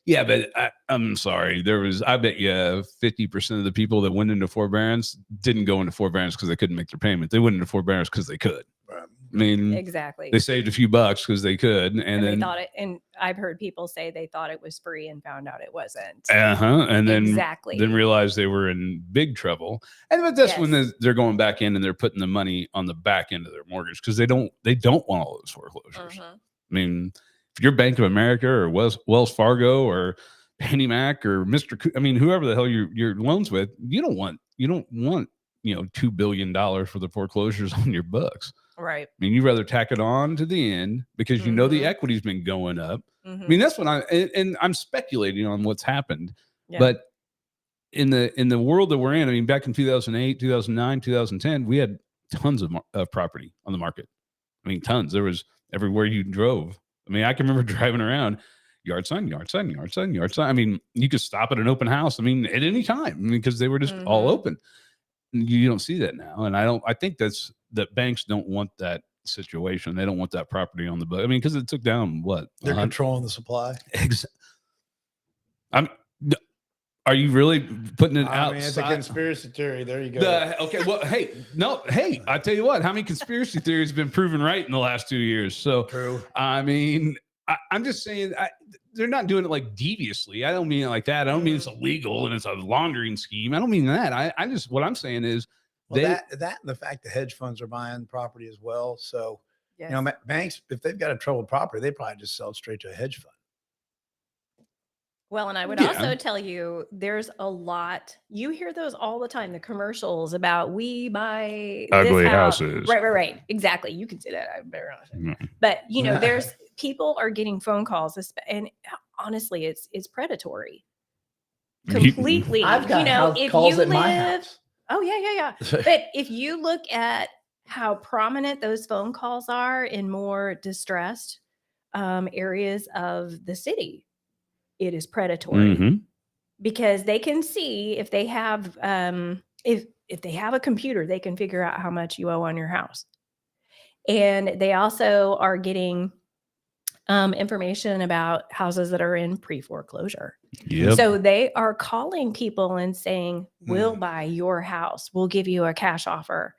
Yeah, but I'm sorry. I bet you 50% of the people that went into forbearance didn't go into forbearance because they couldn't make their payment. They went into forbearance because they could. I mean, exactly. They saved a few bucks because they could, and then they thought it. And I've heard people say they thought it was free and found out it wasn't. And then then realized they were in big trouble. But that's when they're going back in and they're putting the money on the back end of their mortgage because they don't want all those foreclosures. I mean, if you're Bank of America or Wells Fargo or Penny Mac or whoever the hell your loans with, you don't want $2 billion for the foreclosures on your books. Right. I mean, you'd rather tack it on to the end because the equity's been going up. I mean, that's what I'm speculating on what's happened. Yeah. But in the world that we're in, I mean, back in 2008, 2009, 2010, we had tons of property on the market. I mean, tons. There was everywhere you drove. I mean, I can remember driving around, yard sign, yard sign, yard sign, yard sign. I mean, you could stop at an open house. I mean, at any time because they were just all open. You don't see that now. And I think that banks don't want that situation. They don't want that property on the book. I mean, because it took down what? They're controlling the supply. Are you really putting it out? It's a conspiracy theory. There you go. Okay. Well, hey, I tell you what, how many conspiracy theories have been proven right in the last 2 years? So, true. I mean, I'm just saying they're not doing it like deviously. I don't mean it like that. I don't mean it's illegal and it's a laundering scheme. I don't mean that. I just, what I'm saying is, that and the fact that hedge funds are buying property as well. So, banks, if they've got a troubled property, they probably just sell straight to a hedge fund. Well, and I would also tell you, there's a lot. You hear those all the time, the commercials about we buy ugly houses. Right. Exactly. You can say that. I better not. But there's people are getting phone calls, and honestly, it's predatory. Completely. I've got calls at my house. Oh, yeah. But if you look at how prominent those phone calls are in more distressed areas of the city, it is predatory because they can see if they have if they have a computer, they can figure out how much you owe on your house. And they also are getting information about houses that are in pre-foreclosure. Yep. So they are calling people and saying, we'll buy your house. We'll give you a cash offer.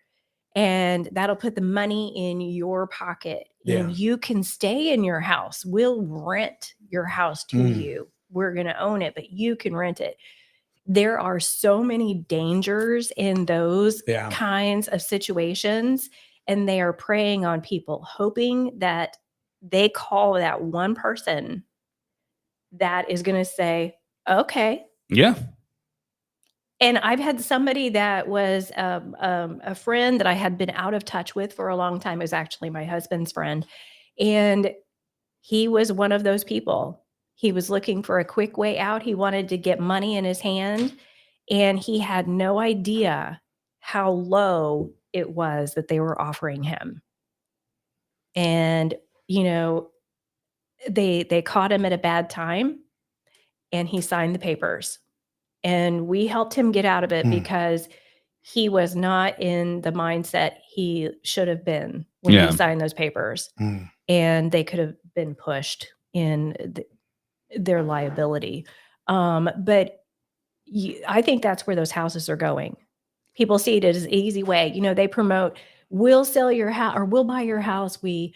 And that'll put the money in your pocket. Yeah. And you can stay in your house. We'll rent your house to you. We're going to own it, but you can rent it. There are so many dangers in those kinds of situations. And they are preying on people, hoping that they call that one person that is going to say, okay. Yeah. And I've had somebody that was a friend that I had been out of touch with for a long time. It was actually my husband's friend. And he was one of those people. He was looking for a quick way out. He wanted to get money in his hand. And he had no idea how low it was that they were offering him. And, they caught him at a bad time and he signed the papers. And we helped him get out of it because he was not in the mindset he should have been when he signed those papers. And they could have been pushed in their liability. But I think that's where those houses are going. People see it as an easy way. They promote, we'll sell your house or we'll buy your house. We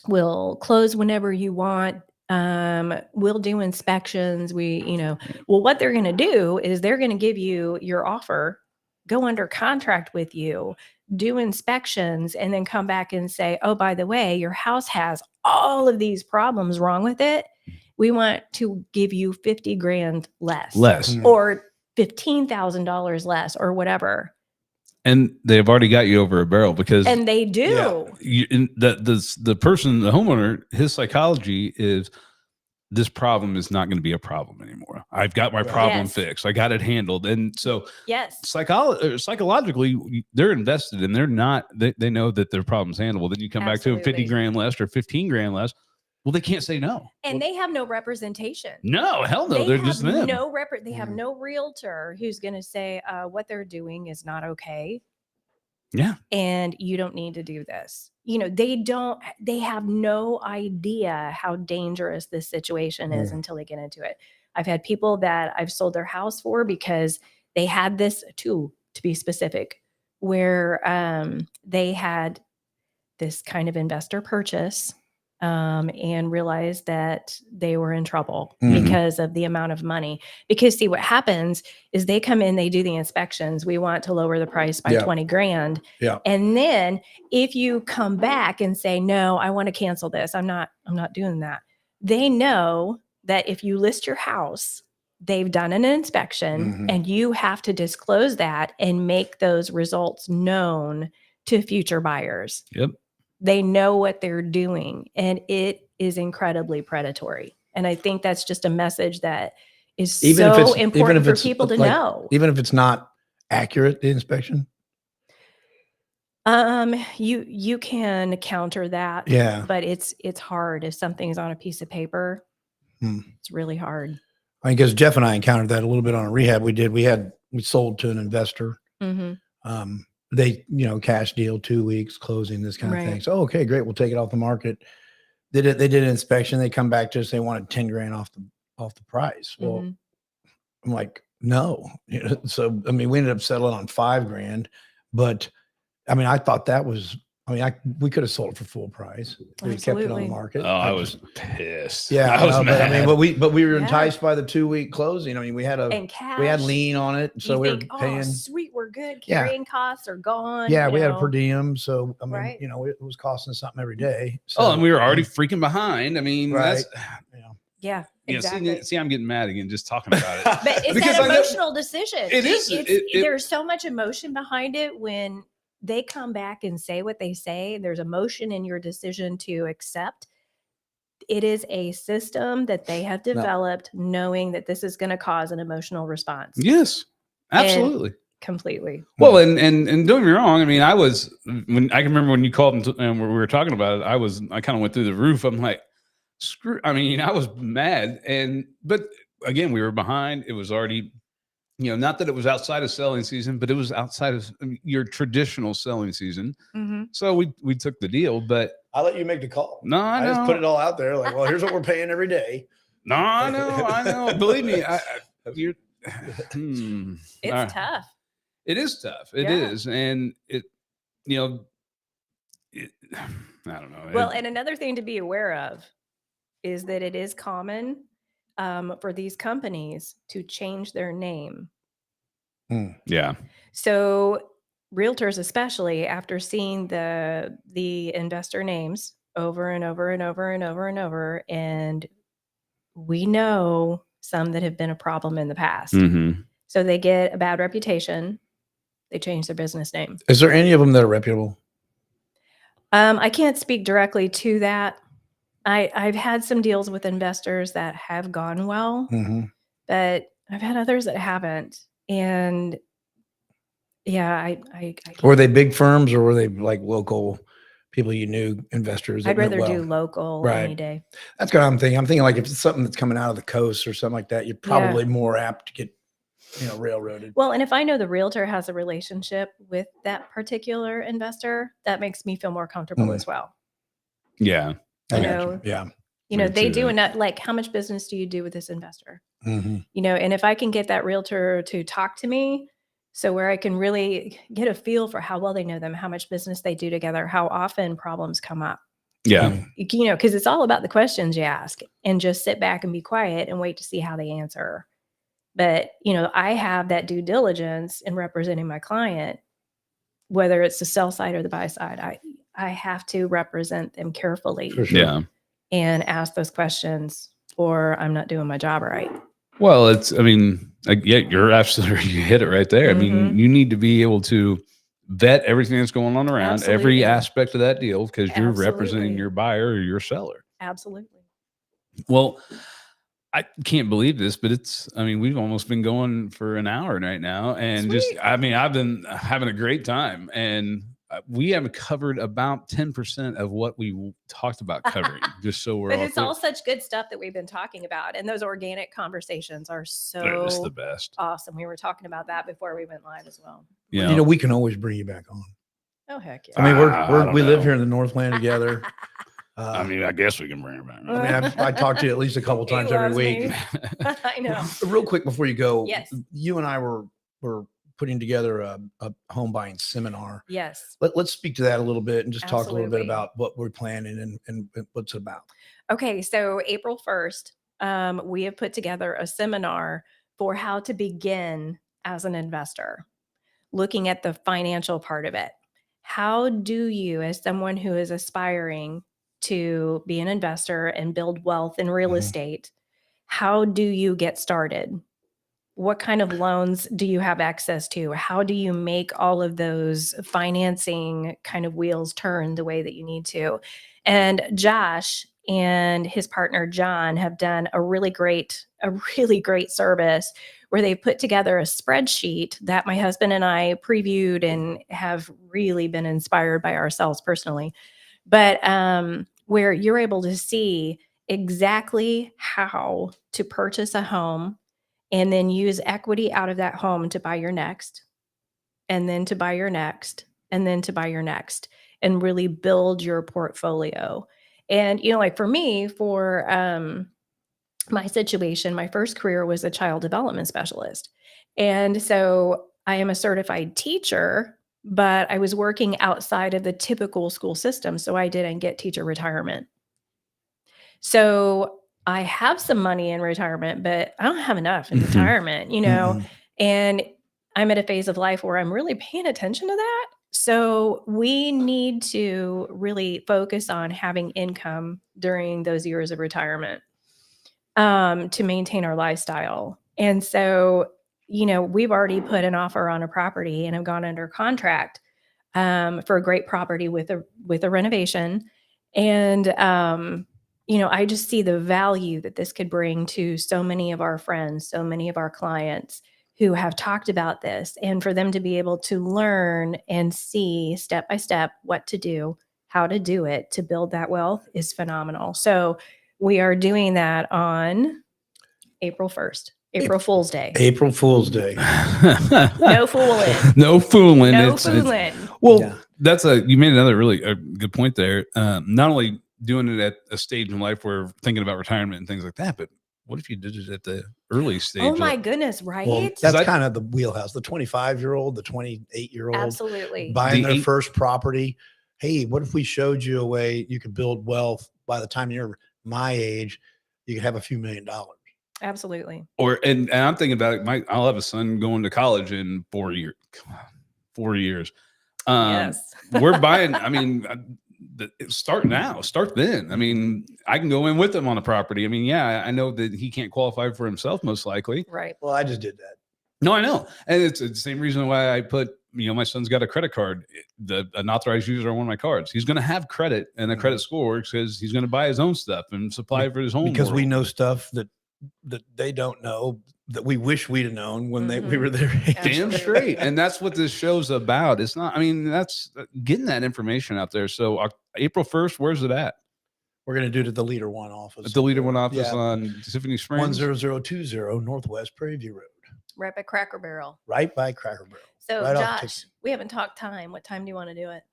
will close whenever you want. We'll do inspections. Well, what they're going to do is they're going to give you your offer, go under contract with you, do inspections, and then come back and say, oh, by the way, your house has all of these problems wrong with it. We want to give you 50 grand less or $15,000 less or whatever. And they've already got you over a barrel because, and they do. The person, the homeowner, his psychology is this problem is not going to be a problem anymore. I've got my problem fixed. I got it handled. And so psychologically, they're invested and they're not, they know that their problem's handleable. Then you come back to them 50 grand less or 15 grand less. Well, they can't say no. And they have no representation. No, hell no. They're just them. They have no realtor who's going to say what they're doing is not okay. Yeah. And you don't need to do this. They have no idea how dangerous this situation is until they get into it. I've had people that I've sold their house for because they had this too, to be specific, where they had this kind of investor purchase and realized that they were in trouble because of the amount of money. Because see, what happens is they come in, they do the inspections. We want to lower the price by 20 grand. Yeah. And then if you come back and say, no, I want to cancel this. I'm not doing that. They know that if you list your house, they've done an inspection and you have to disclose that and make those results known to future buyers. Yep. They know what they're doing, and it is incredibly predatory. And I think that's just a message that is so important for people to know. Even if it's not accurate, the inspection? You can counter that. Yeah. But it's hard. If something's on a piece of paper, it's really hard. I mean, because Jeff and I encountered that a little bit on a rehab we did. We sold to an investor. They, cash deal, 2 weeks, closing, this kind of thing. So, okay, great. We'll take it off the market. They did an inspection. They come back to us. They wanted 10 grand off the price. Well, I'm like, no. So, I mean, we ended up settling on 5 grand, but I mean, I thought that was, we could have sold it for full price. We kept it on the market. Oh, I was pissed. Yeah, I was mad. But we were enticed by the 2-week closing. I mean, we had lien on it, so we were paying. Oh, sweet, we're good. Carrying costs are gone. Yeah, we had a per diem, so I mean, it was costing us something every day. So, and we were already freaking behind. I mean, that's yeah. Exactly. See, I'm getting mad again just talking about it. But it's an emotional decision. It is. There's so much emotion behind it when they come back and say what they say. There's emotion in your decision to accept. It is a system that they have developed knowing that this is going to cause an emotional response. Yes, absolutely. Completely. Well, and don't get me wrong. I mean, I can remember when you called and we were talking about it, I kind of went through the roof. I'm like, screw, I mean, I was mad. But again, we were behind. It was already, not that it was outside of selling season, but it was outside of your traditional selling season. So we took the deal, but I'll let you make the call. No, I know. Just put it all out there. Like, well, here's what we're paying every day. No, I know. Believe me, it's tough. It is tough. It is. And I don't know. Well, and another thing to be aware of is that it is common for these companies to change their name. Yeah. So realtors, especially after seeing the investor names over and over and over and over and over, and we know some that have been a problem in the past. So they get a bad reputation. They change their business name. Is there any of them that are reputable? I can't speak directly to that. I've had some deals with investors that have gone well, but I've had others that haven't. And I were they big firms or were they like local people you knew, investors? I'd rather do local any day. That's what I'm thinking. I'm thinking like if it's something that's coming out of the coast or something like that, you're probably more apt to get railroaded. Well, and if I know the realtor has a relationship with that particular investor, that makes me feel more comfortable as well. Yeah. They do enough. Like, how much business do you do with this investor? And if I can get that realtor to talk to me, so where I can really get a feel for how well they know them, how much business they do together, how often problems come up. Yeah. Because it's all about the questions you ask, and just sit back and be quiet and wait to see how they answer. But, I have that due diligence in representing my client, whether it's the sell side or the buy side. I have to represent them carefully. For sure. Yeah. And ask those questions, or I'm not doing my job right. Well, you're absolutely, you hit it right there. I mean, you need to be able to vet everything that's going on around every aspect of that deal, because you're representing your buyer or your seller. Absolutely. Well, I can't believe this, but we've almost been going for an hour right now. And I've been having a great time. And we haven't covered about 10% of what we talked about covering, just so we're but all it's clear. all such good stuff that we've been talking about. And those organic conversations are so It's the best. awesome. We were talking about that before we went live as well. Yeah. You know, we can always bring you back on. Oh, heck yeah. I mean, we live know. here in the Northland together. I mean, I guess we can bring it back. I mean, I talk to you at least a couple He times every loves week. me. I know. Real quick before you go, Yes. you and I were putting together a home buying seminar. Yes. Let's speak to that a little bit and just talk a little bit Absolutely. about what we're planning and what's it about. Okay, so April 1st, we have put together a seminar for how to begin as an investor, looking at the financial part of it. How do you, as someone who is aspiring to be an investor and build wealth in real estate, how do you get started? What kind of loans do you have access to? How do you make all of those financing kind of wheels turn the way that you need to? And Josh and his partner John have done a really great service where they put together a spreadsheet that my husband and I previewed and have really been inspired by ourselves personally. But where you're able to see exactly how to purchase a home and then use equity out of that home to buy your next, and then to buy your next, and then to buy your next, and really build your portfolio. And, you know, like for me, for my situation, my first career was a child development specialist. And so I am a certified teacher, but I was working outside of the typical school system. So I didn't get teacher retirement. So I have some money in retirement, but I don't have enough in retirement, you know, and I'm at a phase of life where I'm really paying attention to that. So we need to really focus on having income during those years of retirement to maintain our lifestyle. And so, you know, we've already put an offer on a property and have gone under contract for a great property with a renovation. And you know, I just see the value that this could bring to so many of our friends, so many of our clients who have talked about this, and for them to be able to learn and see step by step what to do, how to do it to build that wealth is phenomenal. So we are doing that on April 1st, April Fool's Day. April Fool's Day. No fooling. No fooling. No fooling. Well, yeah. You made another really good point there. Not only doing it at a stage in life where thinking about retirement and things like that, but what if you did it at the early stage? Oh my goodness, right? Well, that's kind of the wheelhouse. The 25-year-old, the 28-year-old, absolutely buying their first property. Hey, what if we showed you a way you could build wealth by the time you're my age? You could have a few $1 million. Absolutely. And I'm thinking about it. I'll have a son going to college in 4 years. 4 years. Yes. We're buying. I mean, start now. Start then. I mean, I can go in with him on a property. I mean, yeah, I know that he can't qualify for himself most likely. Right. Well, I just did that. No, I know, and it's the same reason why I put. You know, my son's got a credit card, an authorized user on one of my cards. He's going to have credit, and the credit score works because he's going to buy his own stuff and supply for his home. Because we know stuff that they don't know, that we wish we'd have known when we were there. Damn straight. And that's what this show's about. It's not, I mean, that's getting that information out there. So April 1st, where's it at? We're going to do it at the Leader One office. At the Leader One office on Tiffany Springs. 10020 Northwest Prairie View Road. Right by Cracker Barrel. Right by Cracker Barrel. So right Josh, we haven't talked time. What time do you want to do it?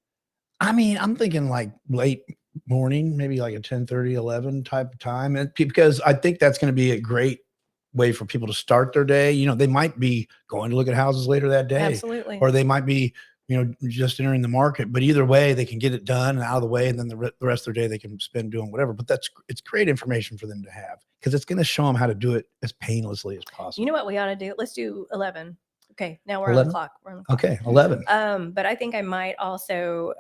I mean, I'm thinking like late morning, maybe like a 10:30, 11 type of time. And because I think that's going to be a great way for people to start their day. You know, they might be going to look at houses later that day. Absolutely. Or they might be, you know, just entering the market. But either way, they can get it done and out of the way. And then the rest of their day, they can spend doing whatever. But it's great information for them to have because it's going to show them how to do it as painlessly as possible. You know what we ought to do? Let's do 11. Okay, now we're 11? On the clock. We're on the clock. Okay, 11. But I think I might also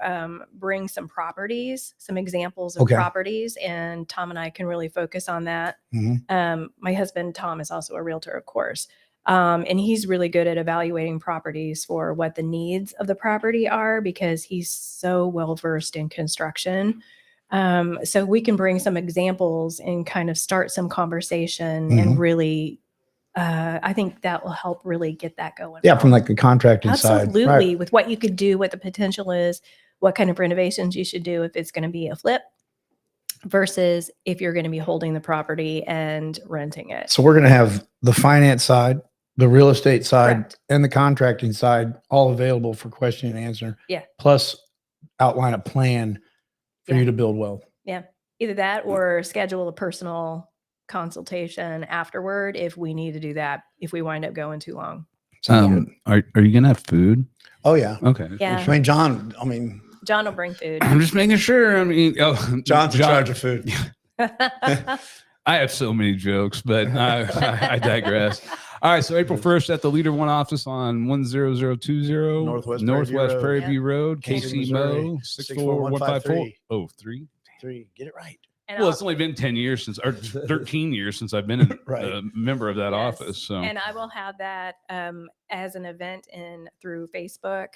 bring some properties, some examples of properties, and Tom and I can really focus on that. My husband, Tom, is also a realtor, of course, and he's really good at evaluating properties for what the needs of the property are because he's so well versed in construction. So we can bring some examples and kind of start some conversation and really I think that will help really get that going. Yeah, from like the contracting side. Absolutely, with what you could do, what the potential is, what kind of renovations you should do if it's going to be a flip versus if you're going to be holding the property and renting it. So we're going to have the finance side, the real estate side, Correct. and the contracting side all available for question and answer. Yeah. Plus outline a plan for you to build wealth. Yeah. Either that or schedule a personal consultation afterward if we need to do that, if we wind up going too long. Are you going to have food? Oh, yeah. Okay. Yeah. I mean, John will bring food. I'm just making sure. I mean, John's in charge of food. I have so many jokes, but I digress. All right. So April 1st at the Leader One office on 10020 Northwest Prairie View Road, KC Mo 64154. 3. Get it right. Well, it's only been 10 years since, or 13 years since I've been Right. a member of that office. So, and I will have that as an event through Facebook.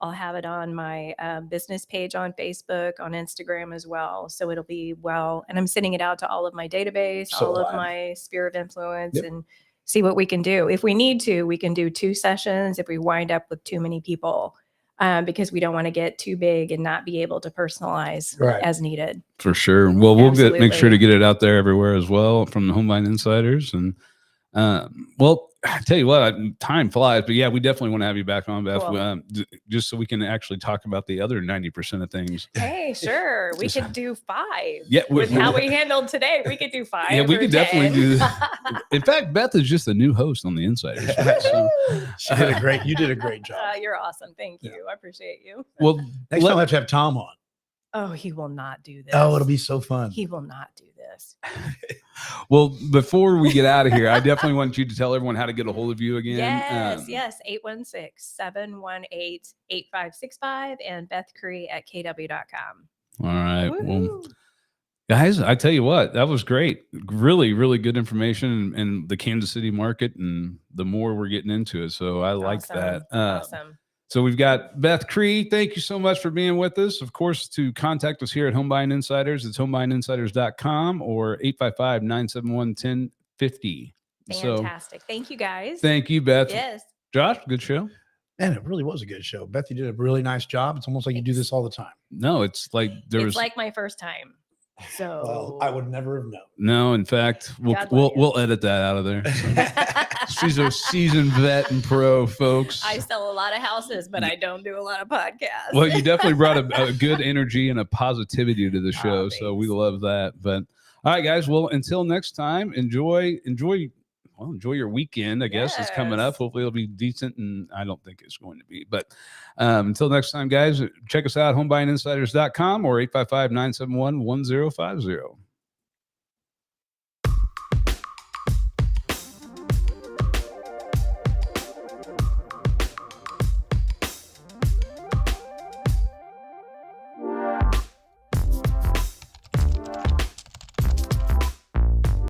I'll have it on my business page on Facebook, on Instagram as well. So it'll be and I'm sending it out to all of my database, all of my sphere of influence, and see what we can do. If we need to, we can do 2 sessions if we wind up with too many people, because we don't want to get too big and not be able to personalize as needed. For sure. Well, we'll make sure to get it out there everywhere as well from the Home Buying Insiders. And well, I tell you what, time flies, but yeah, we definitely want to have you back on, Beth, cool. Just so we can actually talk about the other 90% of things. Hey, sure. We could do 5. Yeah. With how we handled today, we could do 5. Yeah, we could definitely do that. In fact, Beth is just a new host on the Insiders. So, you did a great job. You're awesome. Thank you. I appreciate you. Well, next time we'll have to have Tom on. Oh, he will not do this. Oh, it'll be so fun. He will not do this. Well, before we get out of here, I definitely want you to tell everyone how to get a hold of you again. Yes. 816-718-8565 and Beth Cree at kw.com. All right. Well, guys, I tell you what, that was great. Really, really good information in the Kansas City market and the more we're getting into it. So I like that. Awesome. So we've got Beth Cree. Thank you so much for being with us. Of course, to contact us here at Home Buying Insiders, it's homebuyinginsiders.com or 855-971-1050. Fantastic. Thank you, guys. Thank you, Beth. Yes. Josh, good show. Man, it really was a good show. Beth, you did a really nice job. It's almost like you do this all the time. No, it's like it's like my first time. So well, I would never have known. No, in fact, we'll edit that out of there. She's a seasoned vet and pro, folks. I sell a lot of houses, but I don't do a lot of podcasts. Well, you definitely brought a good energy and a positivity to the show, so we love that. But all right, guys. Well, until next time, enjoy your weekend. I guess it's coming up. Hopefully, it'll be decent, and I don't think it's going to be. But until next time, guys, check us out, homebuyinginsiders.com or 855-971-1050.